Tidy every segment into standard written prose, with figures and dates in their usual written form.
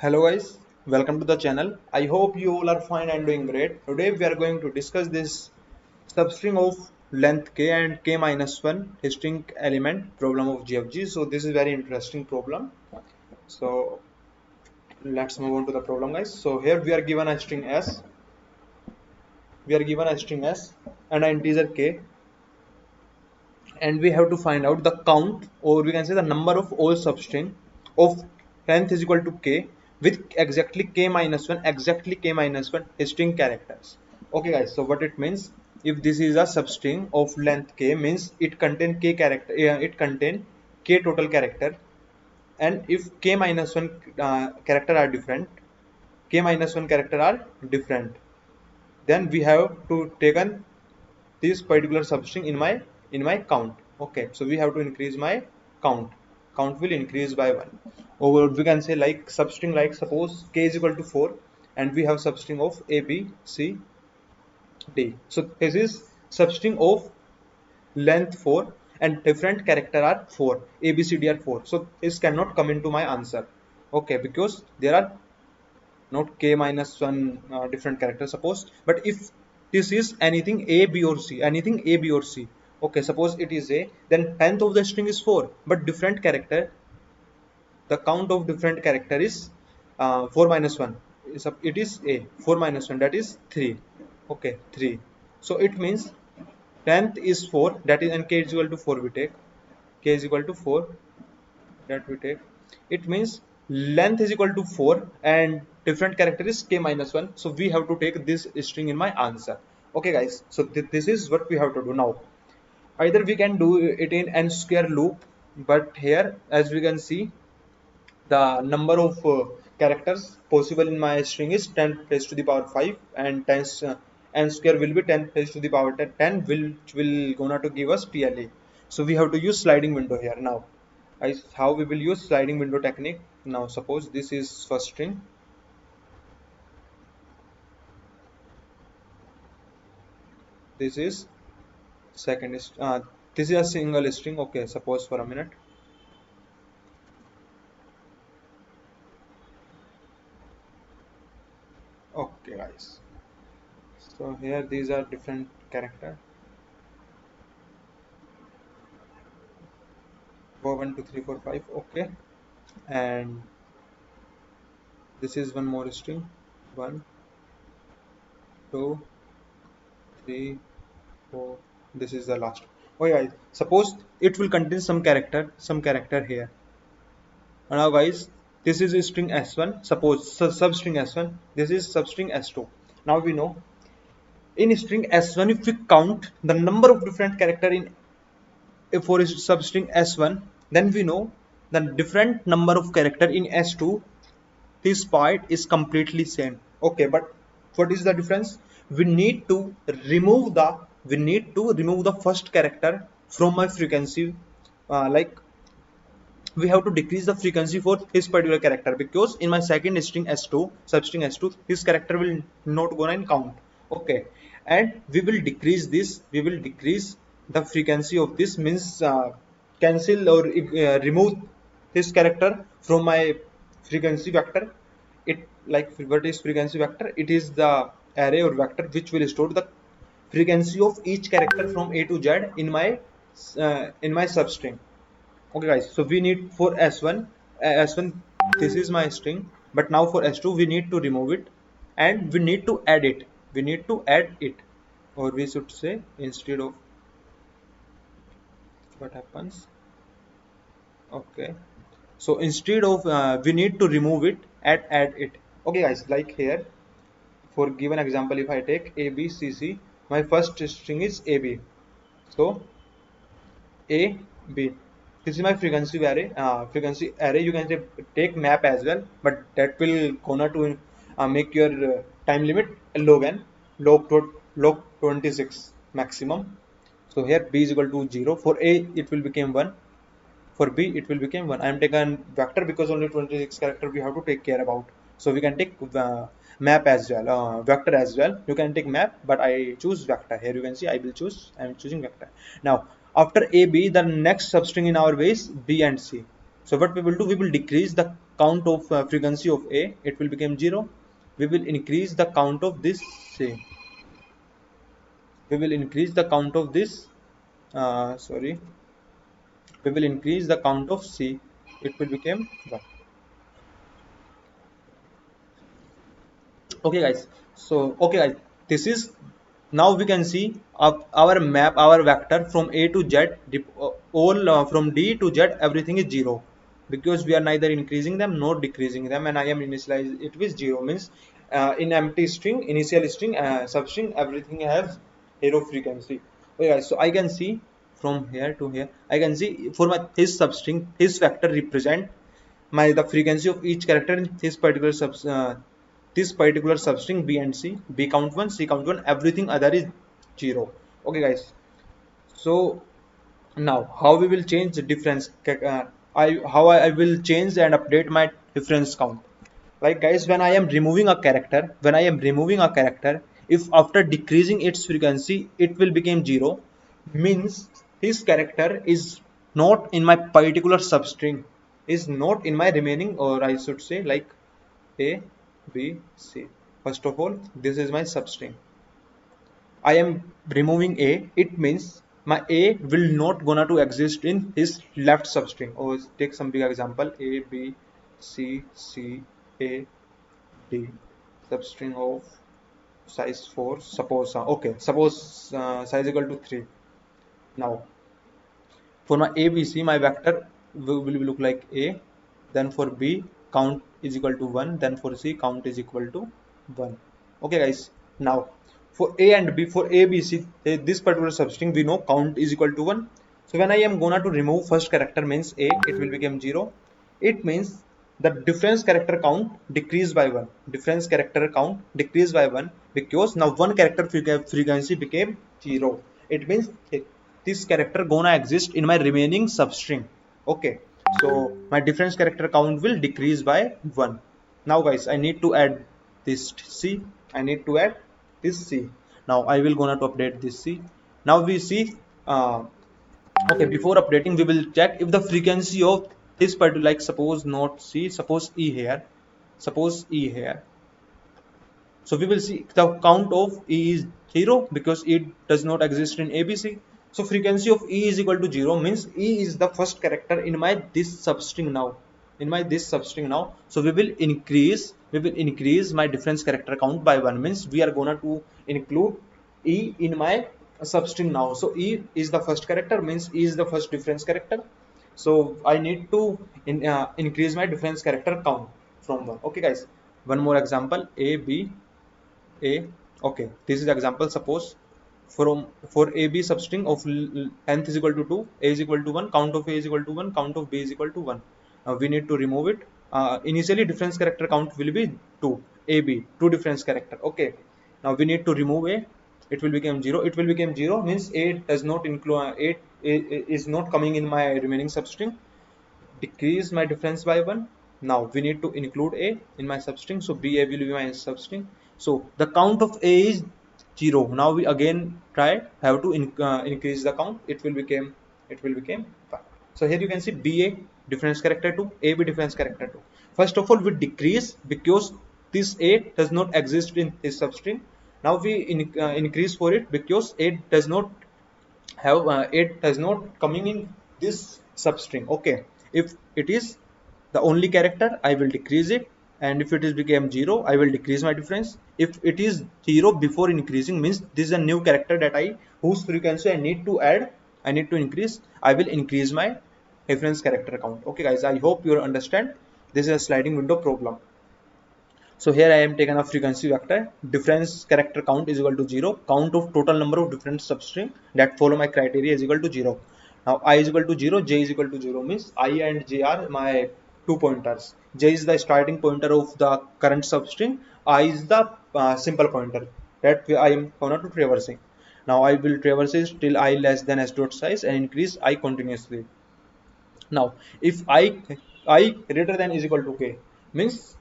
Hello guys, welcome to the channel. I hope you all are fine and doing great. Today we are going to discuss this substring of length k and k minus 1 string element problem of GFG. So this is very interesting problem. So let's move on to the problem guys. So here we are given a string s, and an integer k, and we have to find out the count, or we can say the number of all substring of length is equal to k with exactly k minus 1 string characters. Okay guys, so what it means, if this is a substring of length k, means it contain k character, it contain k total character, and if k minus 1 character are different, then we have to take an this particular substring in my count. Okay, so we have to increase my count. Count will increase by 1. Or we can say like substring, like suppose k is equal to 4 and we have substring of a b c d. So this is substring of length 4 and different character are 4, a b c d are 4. So this cannot come into my answer. Okay, because there are not k minus 1 different character, suppose. But if this is anything a b or c, okay, suppose it is a, then length of the string is 4 but different character, the count of different character is 4 minus 1 it is a 4 minus 1, that is 3. Okay, 3. So it means length is 4, that is, and k is equal to 4, we take k is equal to 4, that we take. It means length is equal to 4 and different character is k minus 1. So we have to take this string in my answer. Okay guys, so this is what we have to do now. Either we can do it in n square loop, but here as we can see, the number of characters possible in my string is 10 raised to the power 5, and times n square will be 10 raised to the power 10, which will gonna to give us TLE. So we have to use sliding window here. Now how we will use sliding window technique. Now suppose this is first string, this is this is a single string. Okay, suppose for a minute. Okay guys, so here these are different character, 4 1 2 3 4 5. Okay, and this is one more string, 1 2 3 4. This is the last. Oh yeah, suppose it will contain some character here. And now guys, this is a string s1, suppose substring s1, this is substring s2. Now we know in string s1, if we count the number of different character in for substring s1, then we know the different number of character in s2, this part is completely same. Okay, but what is the difference? We need to remove the first character from my frequency. Like we have to decrease the frequency for his particular character, because in my second string s2, substring s2, his character will not gonna in count. Okay, and we will decrease the frequency of this, means cancel or remove this character from my frequency vector. It, like, what is frequency vector? It is the array or vector which will store the frequency of each character from a to z in my substring. Okay guys, so we need for s1, this is my string, but now for s2 we need to remove it and we need to add it. Or we should say, instead of, what happens, okay, so instead of we need to remove it, add it. Okay guys, like here, for given example, if I take a b c c, my first string is ab. So a b, this is my frequency array. You can say, take map as well, but that will gonna to make your time limit log n, log 26 maximum. So here b is equal to 0. For a it will become 1, for b it will become 1. I am taking vector because only 26 character we have to take care about. So we can take map as well, vector as well. You can take map, but I choose vector. Here you can see I am choosing vector. Now after a b, the next substring in our way is b and c. So what we will do, we will decrease the count of frequency of A, it will become 0. We will increase the count of this C. We will increase the count of this, sorry, we will increase the count of C, it will become 1. Okay guys, so okay guys, this is, now we can see our map, our vector from A to Z, all from D to Z, everything is 0, because we are neither increasing them nor decreasing them, and I am initialize it with 0, means in empty string, initial string, substring, everything has 0 frequency. Okay guys, so I can see from here to here, I can see for my his substring, his vector represent my the frequency of each character in this particular substring B and C. B count 1, C count 1, everything other is 0. Okay guys, so now how we will change the difference, I will change and update my difference count. Like guys, when I am removing a character, if after decreasing its frequency it will become 0, means his character is not in my particular substring, is not in my remaining, or I should say like A, B, C. First of all, this is my substring. I am removing A, it means my A will not gonna to exist in his left substring. Or take some big example, A, B, C, C, A, D, substring of size 4, suppose, okay, suppose size equal to 3. Now, for my ABC, my vector will look like A, then for B, count is equal to 1, then for C, count is equal to 1. Okay guys, now for A and B, for A, B, C, this particular substring, we know count is equal to 1. So when I am gonna to remove first character, means A, it will become 0. It means the difference character count decreased by 1. Difference character count decreased by 1, because now one character frequency became 0. It means this character gonna exist in my remaining substring. Okay, so my difference character count will decrease by 1. Now guys, I need to add this C, I need to add this C. Now I will gonna to update this C. Now we see, okay, before updating we will check if the frequency of this particular, like suppose not C, suppose E here, suppose E here. So we will see the count of E is 0, because it does not exist in ABC. So frequency of E is equal to 0, means E is the first character in my this substring now. In my this substring now. So we will increase my difference character count by 1, means we are gonna to include E in my substring now. So E is the first character, means E is the first difference character. So I need to increase my difference character count from 1. Okay guys, one more example, A, B, A. Okay, this is example. Suppose for AB substring of nth is equal to 2, A is equal to 1, count of A is equal to 1, count of B is equal to 1. We need to remove it. Initially difference character count will be 2, AB, 2 difference character. Okay, now we need to remove A, it will become 0. It will become 0, means A does not include, A is not coming in my remaining substring. Decrease my difference by 1. Now we need to include A in my substring, so BA will be my substring. So the count of A is 0. Now we again have to increase the count. It will become 5. So here you can see BA difference character 2, AB difference character 2. First of all, we decrease because this A does not exist in this substring. Now we increase for it because A does not have, it does not coming in this substring. Okay, if it is the only character, I will decrease it, and if it is became 0, I will decrease my difference. If it is 0 before increasing, means this is a new character that whose frequency I need to add, I need to increase, I will increase my difference character count. Okay guys, I hope you understand. This is a sliding window problem. So here I am taken a frequency vector, difference character count is equal to 0, count of total number of different substring that follow my criteria is equal to 0. Now I is equal to 0, j is equal to 0, means I and j are my 2 pointers. J is the starting pointer of the current substring, I is the simple pointer that I am going to traversing. Now I will traverse it till I less than s dot size and increase I continuously. Now if I greater than is equal to k, means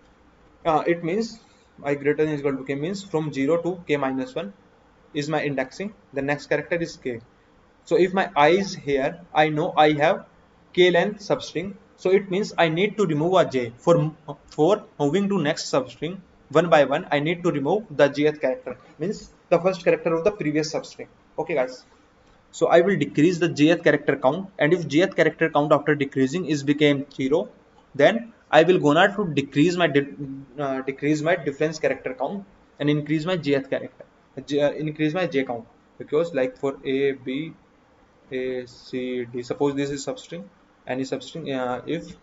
it means I greater than is equal to k, means from 0 to k minus 1 is my indexing. The next character is k. So if my I is here, I know I have k length substring. So it means I need to remove a j. For moving to next substring one by one, I need to remove the jth character, means the first character of the previous substring. Okay guys, so I will decrease the jth character count, and if jth character count after decreasing is became 0, then I will gonna to decrease my difference character count and increase my jth character, increase my j count, because like for a b a c d, suppose this is substring, any substring, if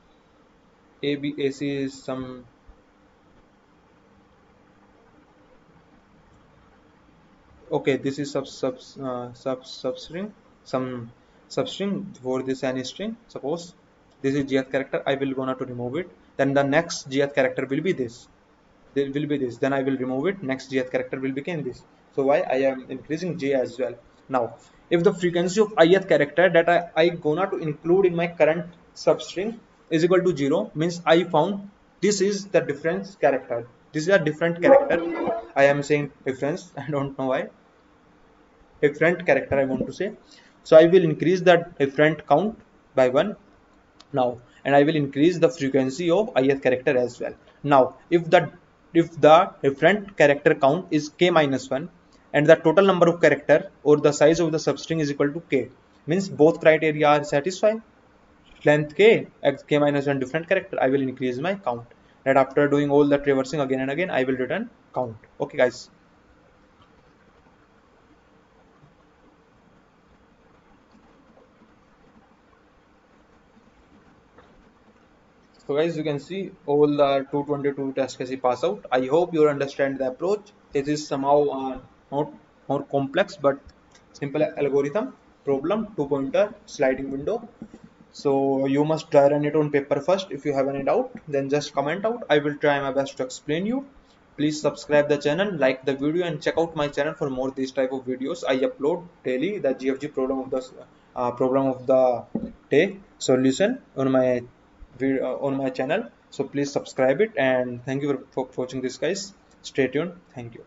a b a c is some, okay, this is substring, some substring for this any string, suppose this is jth character, I will gonna to remove it, then the next jth character will be this, there will be this, then I will remove it, next jth character will become this. So why I am increasing j as well. Now if the frequency of ith character that I gonna to include in my current substring is equal to 0, means I found this is the difference character, this is a different character, I am saying difference I don't know why, different character I want to say. So I will increase that different count by 1 now, and I will increase the frequency of ith character as well. Now if the different character count is k minus 1 and the total number of character or the size of the substring is equal to k, means both criteria are satisfied, length k x k minus 1 different character, I will increase my count, and after doing all the traversing again and again I will return count. Okay guys, so guys, you can see all the 222 test cases pass out. I hope you understand the approach. It is somehow not more complex, but simple algorithm problem, two pointer sliding window. So you must try run it on paper first. If you have any doubt, then just comment out. I will try my best to explain you. Please subscribe the channel, like the video, and check out my channel for more these type of videos. I upload daily the GFG problem of the day solution on my channel. So please subscribe it, and thank you for watching this guys. Stay tuned. Thank you.